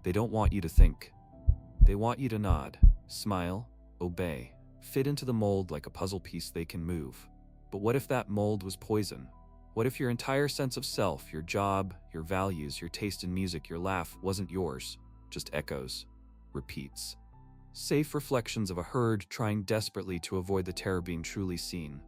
They don't want you to think. They want you to nod, smile, obey, fit into the mold like a puzzle piece they can move. But what if that mold was poison? What if your entire sense of self, your job, your values, your taste in music, your laugh wasn't yours, just echoes, repeats, safe reflections of a herd trying desperately to avoid the terror being truly seen?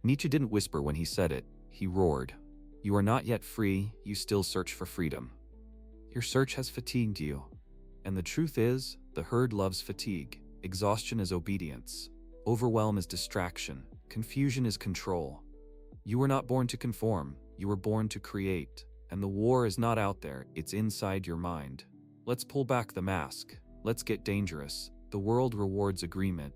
Nietzsche didn't whisper when he said it, he roared. You are not yet free, you still search for freedom. Your search has fatigued you. And the truth is, the herd loves fatigue. Exhaustion is obedience. Overwhelm is distraction. Confusion is control. You were not born to conform, you were born to create. And the war is not out there, it's inside your mind. Let's pull back the mask. Let's get dangerous. The world rewards agreement.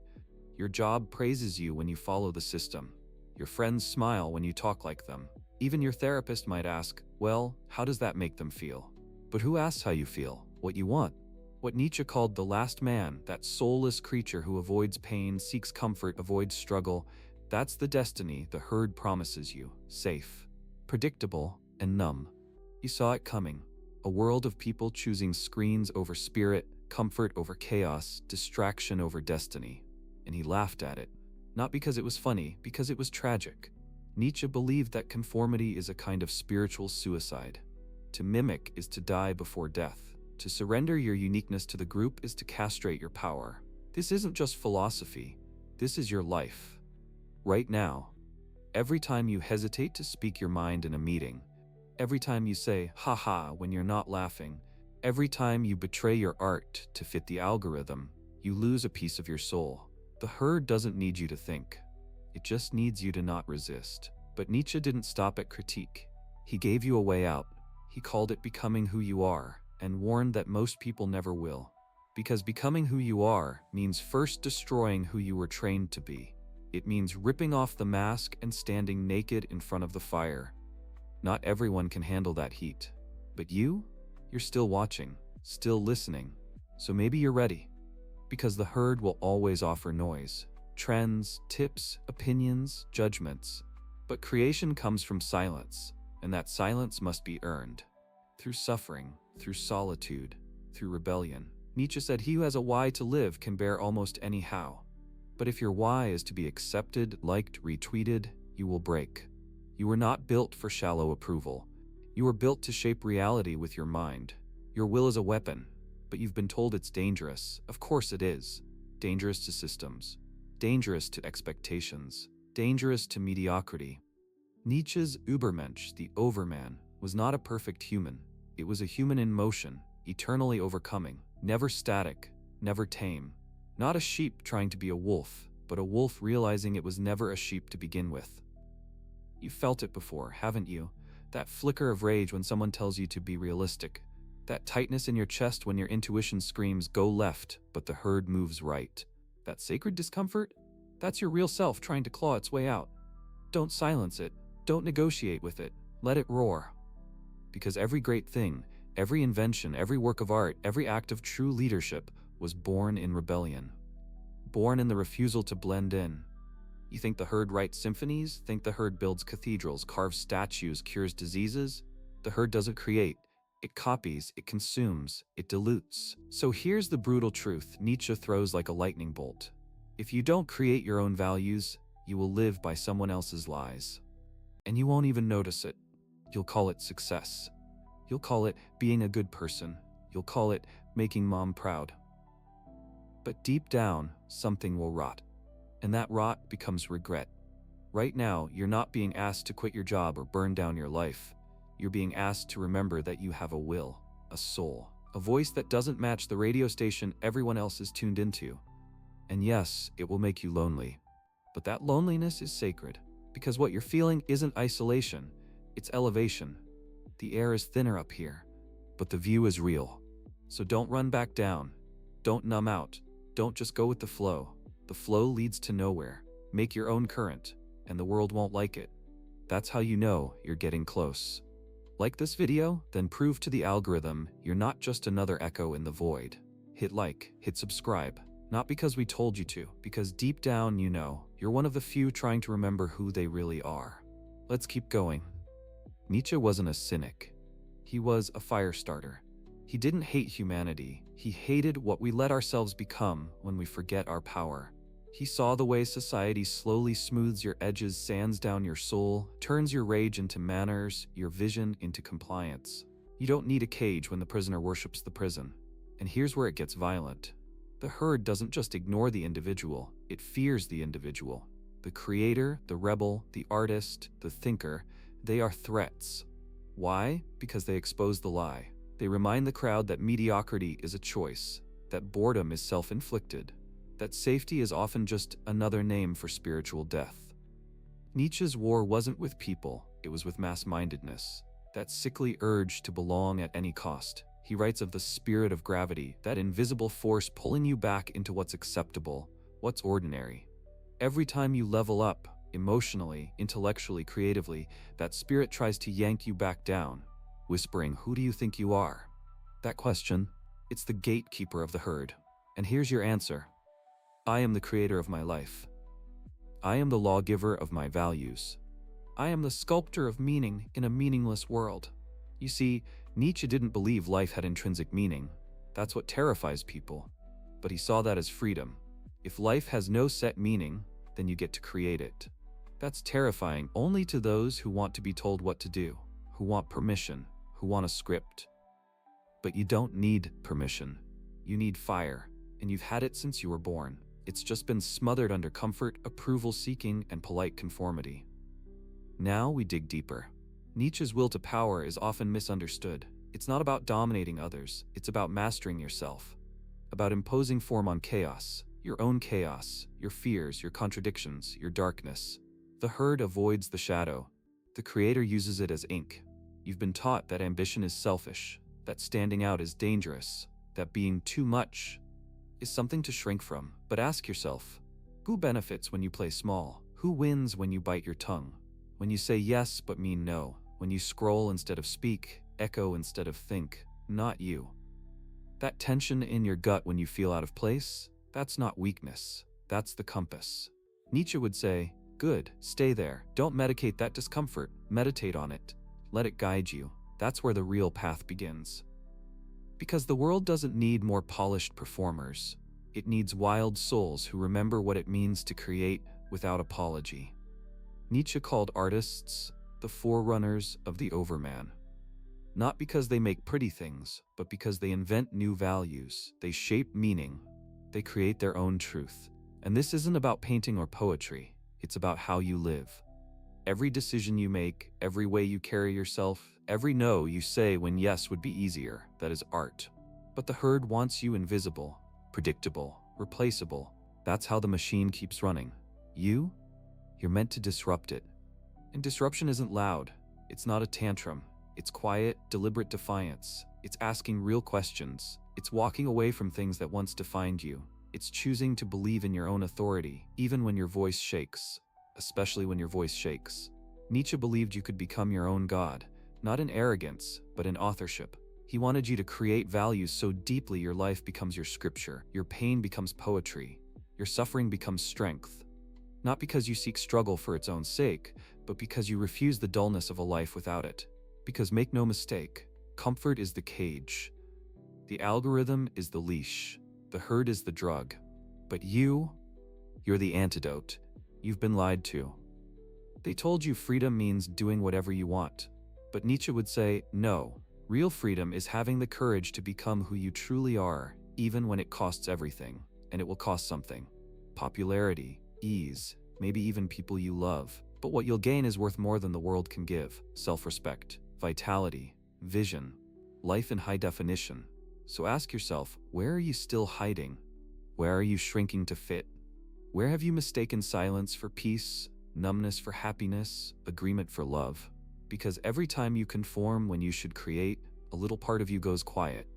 Your job praises you when you follow the system. Your friends smile when you talk like them. Even your therapist might ask, well, how does that make them feel? But who asks how you feel? What you want? What Nietzsche called the last man, that soulless creature who avoids pain, seeks comfort, avoids struggle, that's the destiny the herd promises you. Safe, predictable, and numb. You saw it coming. A world of people choosing screens over spirit, comfort over chaos, distraction over destiny. And he laughed at it. Not because it was funny, because it was tragic. Nietzsche believed that conformity is a kind of spiritual suicide. To mimic is to die before death. To surrender your uniqueness to the group is to castrate your power. This isn't just philosophy. This is your life. Right now. Every time you hesitate to speak your mind in a meeting, every time you say, haha, when you're not laughing, every time you betray your art to fit the algorithm, you lose a piece of your soul. The herd doesn't need you to think. It just needs you to not resist. But Nietzsche didn't stop at critique. He gave you a way out. He called it becoming who you are, and warned that most people never will. Because becoming who you are means first destroying who you were trained to be. It means ripping off the mask and standing naked in front of the fire. Not everyone can handle that heat. But you're still watching, still listening. So maybe you're ready. Because the herd will always offer noise, trends, tips, opinions, judgments. But creation comes from silence, and that silence must be earned. Through suffering, through solitude, through rebellion. Nietzsche said he who has a why to live can bear almost any how. But if your why is to be accepted, liked, retweeted, you will break. You were not built for shallow approval. You were built to shape reality with your mind. Your will is a weapon, but you've been told it's dangerous. Of course it is. Dangerous to systems. Dangerous to expectations. Dangerous to mediocrity. Nietzsche's Übermensch, the overman, was not a perfect human. It was a human in motion, eternally overcoming, never static, never tame. Not a sheep trying to be a wolf, but a wolf realizing it was never a sheep to begin with. You've felt it before, haven't you? That flicker of rage when someone tells you to be realistic. That tightness in your chest when your intuition screams, go left, but the herd moves right. That sacred discomfort? That's your real self trying to claw its way out. Don't silence it. Don't negotiate with it. Let it roar. Because every great thing, every invention, every work of art, every act of true leadership was born in rebellion. Born in the refusal to blend in. You think the herd writes symphonies? Think the herd builds cathedrals, carves statues, cures diseases? The herd doesn't create. It copies, it consumes, it dilutes. So here's the brutal truth Nietzsche throws like a lightning bolt. If you don't create your own values, you will live by someone else's lies. And you won't even notice it. You'll call it success. You'll call it being a good person. You'll call it making mom proud. But deep down, something will rot. And that rot becomes regret. Right now, you're not being asked to quit your job or burn down your life. You're being asked to remember that you have a will, a soul, a voice that doesn't match the radio station everyone else is tuned into. And yes, it will make you lonely. But that loneliness is sacred, because what you're feeling isn't isolation, it's elevation. The air is thinner up here, but the view is real. So don't run back down. Don't numb out. Don't just go with the flow. The flow leads to nowhere. Make your own current, and the world won't like it. That's how you know you're getting close. Like this video? Then prove to the algorithm you're not just another echo in the void. Hit like, hit subscribe. Not because we told you to, because deep down you know you're one of the few trying to remember who they really are. Let's keep going. Nietzsche wasn't a cynic. He was a fire starter. He didn't hate humanity. He hated what we let ourselves become when we forget our power. He saw the way society slowly smooths your edges, sands down your soul, turns your rage into manners, your vision into compliance. You don't need a cage when the prisoner worships the prison. And here's where it gets violent. The herd doesn't just ignore the individual, it fears the individual. The creator, the rebel, the artist, the thinker, they are threats. Why? Because they expose the lie. They remind the crowd that mediocrity is a choice, that boredom is self-inflicted, that safety is often just another name for spiritual death. Nietzsche's war wasn't with people, it was with mass-mindedness, that sickly urge to belong at any cost. He writes of the spirit of gravity, that invisible force pulling you back into what's acceptable, what's ordinary. Every time you level up, emotionally, intellectually, creatively, that spirit tries to yank you back down, whispering, "Who do you think you are?" That question, it's the gatekeeper of the herd. And here's your answer. I am the creator of my life. I am the lawgiver of my values. I am the sculptor of meaning in a meaningless world. You see, Nietzsche didn't believe life had intrinsic meaning. That's what terrifies people. But he saw that as freedom. If life has no set meaning, then you get to create it. That's terrifying only to those who want to be told what to do, who want permission, who want a script. But you don't need permission. You need fire, and you've had it since you were born. It's just been smothered under comfort, approval-seeking, and polite conformity. Now we dig deeper. Nietzsche's will to power is often misunderstood. It's not about dominating others, it's about mastering yourself, about imposing form on chaos, your own chaos, your fears, your contradictions, your darkness. The herd avoids the shadow. The creator uses it as ink. You've been taught that ambition is selfish, that standing out is dangerous, that being too much is something to shrink from. But ask yourself, who benefits when you play small? Who wins when you bite your tongue? When you say yes but mean no? When you scroll instead of speak, echo instead of think? Not you. That tension in your gut when you feel out of place, that's not weakness, that's the compass. Nietzsche would say, good, stay there. Don't medicate that discomfort, meditate on it. Let it guide you. That's where the real path begins. Because the world doesn't need more polished performers. It needs wild souls who remember what it means to create without apology. Nietzsche called artists the forerunners of the overman. Not because they make pretty things, but because they invent new values, they shape meaning, they create their own truth. And this isn't about painting or poetry, it's about how you live. Every decision you make, every way you carry yourself, every no you say when yes would be easier, that is art. But the herd wants you invisible, predictable, replaceable. That's how the machine keeps running. You're meant to disrupt it. And disruption isn't loud. It's not a tantrum. It's quiet, deliberate defiance. It's asking real questions. It's walking away from things that once defined you. It's choosing to believe in your own authority, even when your voice shakes. Especially when your voice shakes. Nietzsche believed you could become your own god, not in arrogance, but in authorship. He wanted you to create values so deeply your life becomes your scripture, your pain becomes poetry, your suffering becomes strength. Not because you seek struggle for its own sake, but because you refuse the dullness of a life without it. Because make no mistake, comfort is the cage. The algorithm is the leash. The herd is the drug. But you're the antidote. You've been lied to. They told you freedom means doing whatever you want. But Nietzsche would say, no. Real freedom is having the courage to become who you truly are, even when it costs everything. And it will cost something. Popularity, ease, maybe even people you love. But what you'll gain is worth more than the world can give. Self-respect, vitality, vision, life in high definition. So ask yourself, where are you still hiding? Where are you shrinking to fit? Where have you mistaken silence for peace, numbness for happiness, agreement for love? Because every time you conform when you should create, a little part of you goes quiet.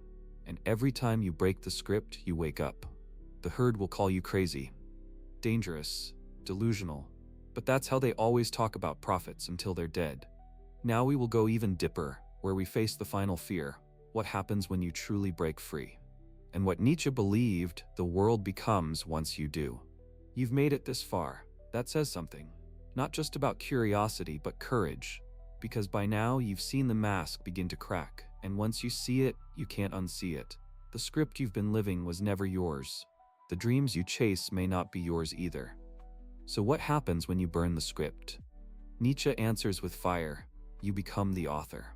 And every time you break the script, you wake up. The herd will call you crazy, dangerous, delusional. But that's how they always talk about prophets until they're dead. Now we will go even deeper, where we face the final fear. What happens when you truly break free? And what Nietzsche believed the world becomes once you do. You've made it this far. That says something. Not just about curiosity, but courage. Because by now you've seen the mask begin to crack. And once you see it, you can't unsee it. The script you've been living was never yours. The dreams you chase may not be yours either. So what happens when you burn the script? Nietzsche answers with fire. You become the author.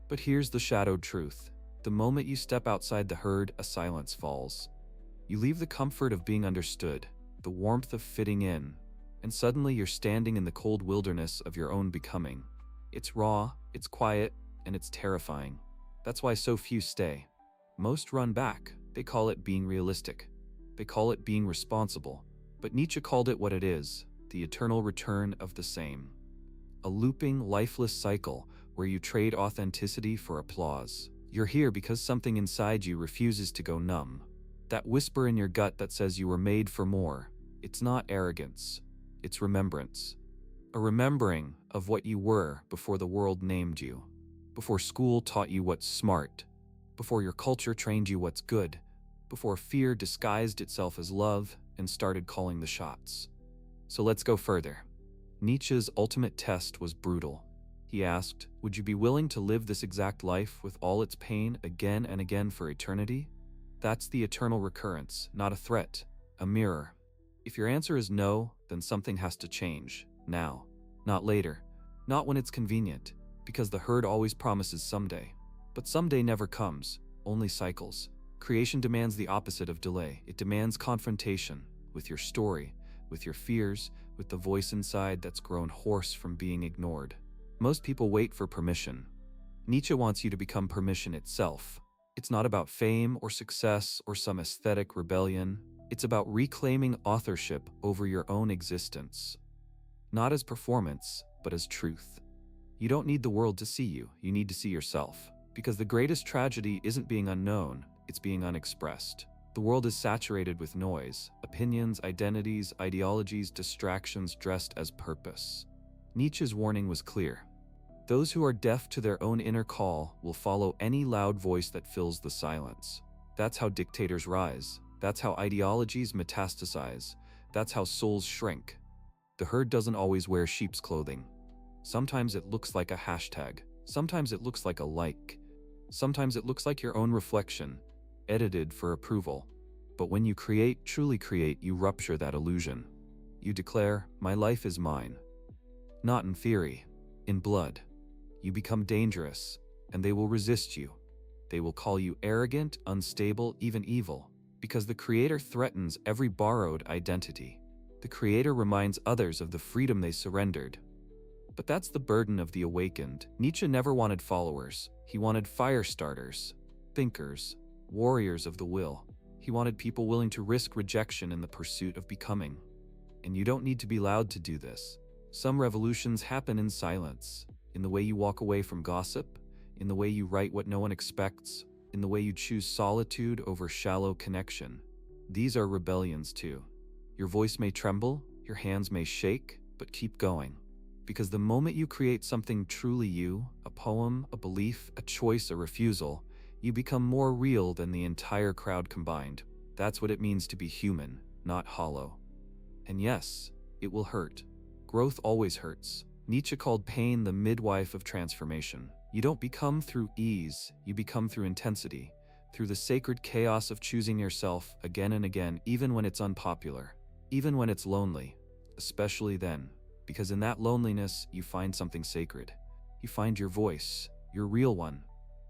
But here's the shadowed truth. The moment you step outside the herd, a silence falls. You leave the comfort of being understood, the warmth of fitting in, and suddenly you're standing in the cold wilderness of your own becoming. It's raw, it's quiet, and it's terrifying. That's why so few stay. Most run back. They call it being realistic. They call it being responsible. But Nietzsche called it what it is, the eternal return of the same. A looping, lifeless cycle where you trade authenticity for applause. You're here because something inside you refuses to go numb. That whisper in your gut that says you were made for more. It's not arrogance. It's remembrance. A remembering of what you were before the world named you. Before school taught you what's smart. Before your culture trained you what's good. Before fear disguised itself as love and started calling the shots. So let's go further. Nietzsche's ultimate test was brutal. He asked, would you be willing to live this exact life with all its pain again and again for eternity? That's the eternal recurrence, not a threat, a mirror. If your answer is no, then something has to change, now, not later, not when it's convenient, because the herd always promises someday. But someday never comes, only cycles. Creation demands the opposite of delay. It demands confrontation with your story, with your fears, with the voice inside that's grown hoarse from being ignored. Most people wait for permission. Nietzsche wants you to become permission itself. It's not about fame or success or some aesthetic rebellion. It's about reclaiming authorship over your own existence. Not as performance, but as truth. You don't need the world to see you, you need to see yourself. Because the greatest tragedy isn't being unknown, it's being unexpressed. The world is saturated with noise, opinions, identities, ideologies, distractions dressed as purpose. Nietzsche's warning was clear. Those who are deaf to their own inner call will follow any loud voice that fills the silence. That's how dictators rise. That's how ideologies metastasize. That's how souls shrink. The herd doesn't always wear sheep's clothing. Sometimes it looks like a hashtag. Sometimes it looks like a like. Sometimes it looks like your own reflection, edited for approval. But when you create, truly create, you rupture that illusion. You declare, my life is mine. Not in theory, in blood. You become dangerous, and they will resist you. They will call you arrogant, unstable, even evil, because the creator threatens every borrowed identity. The creator reminds others of the freedom they surrendered. But that's the burden of the awakened. Nietzsche never wanted followers. He wanted fire starters, thinkers, warriors of the will. He wanted people willing to risk rejection in the pursuit of becoming. And you don't need to be loud to do this. Some revolutions happen in silence, in the way you walk away from gossip, in the way you write what no one expects, in the way you choose solitude over shallow connection. These are rebellions too. Your voice may tremble, your hands may shake, but keep going. Because the moment you create something truly you, a poem, a belief, a choice, a refusal, you become more real than the entire crowd combined. That's what it means to be human, not hollow. And yes, it will hurt. Growth always hurts. Nietzsche called pain the midwife of transformation. You don't become through ease, you become through intensity, through the sacred chaos of choosing yourself again and again, even when it's unpopular, even when it's lonely, especially then, because in that loneliness, you find something sacred. You find your voice, your real one,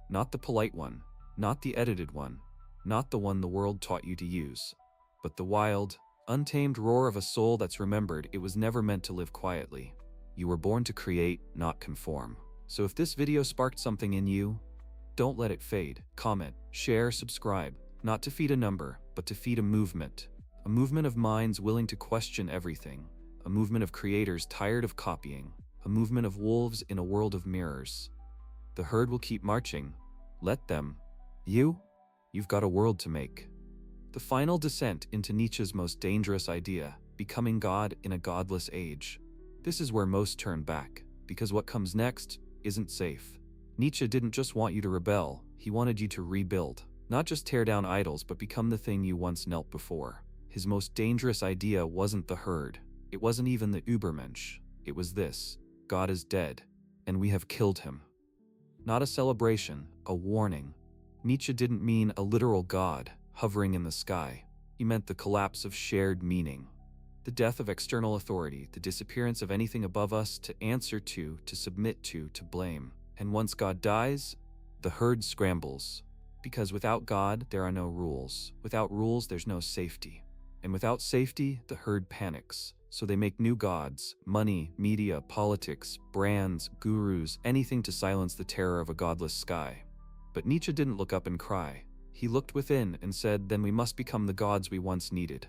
not the polite one, not the edited one, not the one the world taught you to use, but the wild, untamed roar of a soul that's remembered it was never meant to live quietly. You were born to create, not conform. So if this video sparked something in you, don't let it fade. Comment, share, subscribe, not to feed a number, but to feed a movement of minds willing to question everything, a movement of creators tired of copying, a movement of wolves in a world of mirrors. The herd will keep marching. Let them. You've got a world to make. The final descent into Nietzsche's most dangerous idea, becoming God in a godless age. This is where most turn back, because what comes next isn't safe. Nietzsche didn't just want you to rebel, he wanted you to rebuild. Not just tear down idols, but become the thing you once knelt before. His most dangerous idea wasn't the herd. It wasn't even the Übermensch. It was this: God is dead, and we have killed him. Not a celebration, a warning. Nietzsche didn't mean a literal God hovering in the sky. He meant the collapse of shared meaning. The death of external authority, the disappearance of anything above us to answer to submit to blame. And once God dies, the herd scrambles. Because without God, there are no rules. Without rules, there's no safety. And without safety, the herd panics. So they make new gods, money, media, politics, brands, gurus, anything to silence the terror of a godless sky. But Nietzsche didn't look up and cry. He looked within and said, then we must become the gods we once needed.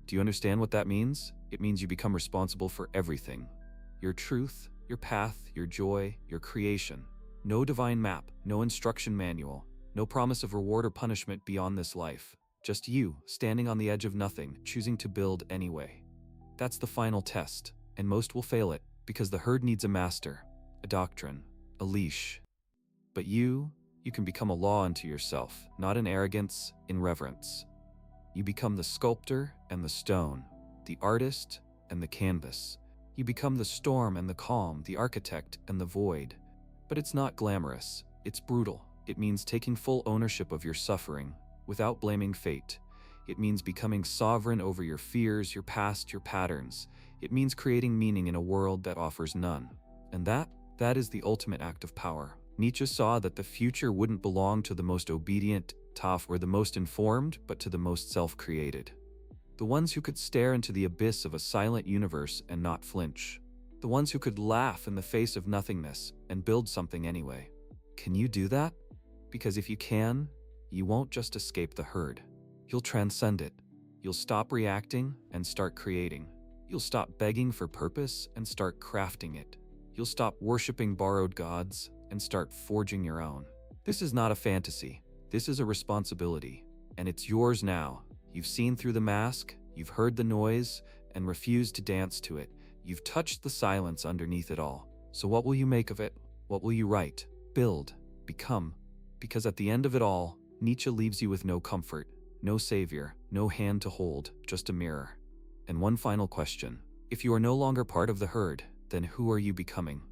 Do you understand what that means? It means you become responsible for everything. Your truth, your path, your joy, your creation. No divine map, no instruction manual, no promise of reward or punishment beyond this life. Just you, standing on the edge of nothing, choosing to build anyway. That's the final test, and most will fail it, because the herd needs a master, a doctrine, a leash. But you can become a law unto yourself, not in arrogance, in reverence. You become the sculptor and the stone, the artist and the canvas. You become the storm and the calm, the architect and the void. But it's not glamorous, it's brutal. It means taking full ownership of your suffering, without blaming fate. It means becoming sovereign over your fears, your past, your patterns. It means creating meaning in a world that offers none. And that is the ultimate act of power. Nietzsche saw that the future wouldn't belong to the most obedient, tough, or the most informed, but to the most self-created. The ones who could stare into the abyss of a silent universe and not flinch. The ones who could laugh in the face of nothingness and build something anyway. Can you do that? Because if you can, you won't just escape the herd. You'll transcend it. You'll stop reacting and start creating. You'll stop begging for purpose and start crafting it. You'll stop worshiping borrowed gods and start forging your own. This is not a fantasy. This is a responsibility. And it's yours now. You've seen through the mask, you've heard the noise, and refused to dance to it. You've touched the silence underneath it all. So what will you make of it? What will you write, build, become? Because at the end of it all, Nietzsche leaves you with no comfort, no savior, no hand to hold, just a mirror. And one final question. If you are no longer part of the herd, then who are you becoming?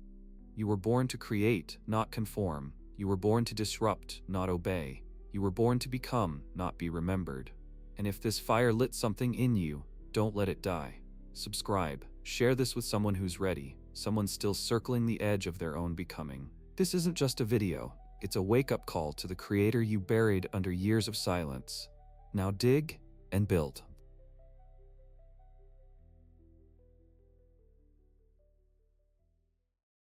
You were born to create, not conform. You were born to disrupt, not obey. You were born to become, not be remembered. And if this fire lit something in you, don't let it die. Subscribe. Share this with someone who's ready, someone still circling the edge of their own becoming. This isn't just a video. It's a wake-up call to the creator you buried under years of silence. Now dig and build.